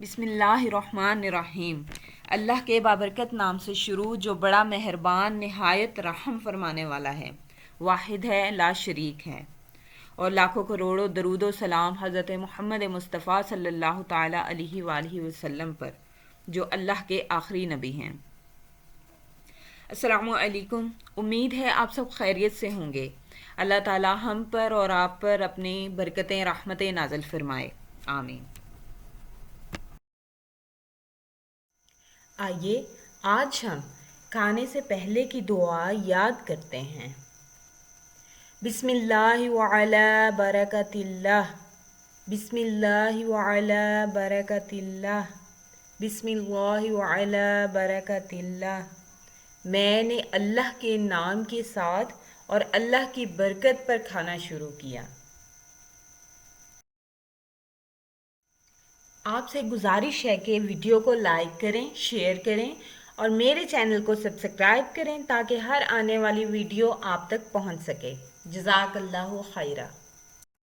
बिस्मिल्लाहिर्रहमानिर्रहीम। अल्लाह के बाबरकत नाम से शुरू जो बड़ा मेहरबान नहायत रहम फरमाने वाला है, वाहिद है, ला शरीक है। और लाखों करोड़ों दरूदो सलाम हज़रत मोहम्मद मुस्तफ़ा सल्लल्लाहु ताला अलैहि वसल्लम पर, जो अल्लाह के आखिरी नबी हैं। अस्सलामु अलैकुम। उम्मीद है आप सब खैरियत से होंगे। अल्लाह ताला हम पर और आप पर अपनी बरकतें रहमतें नाज़िल फरमाए, आमीन। आइए आज हम खाने से पहले की दुआ याद करते हैं। बिस्मिल्लाहि व अला बरकतिल्लाह, बिस्मिल्लाहि व अला बरकतिल्लाह, बिस्मिल्लाहि व अला बरकतिल्लाह। मैंने अल्लाह के नाम के साथ और अल्लाह की बरकत पर खाना शुरू किया। आपसे गुजारिश है कि वीडियो को लाइक करें, शेयर करें और मेरे चैनल को सब्सक्राइब करें ताकि हर आने वाली वीडियो आप तक पहुंच सके। जज़ाकल्लाहु खैरा।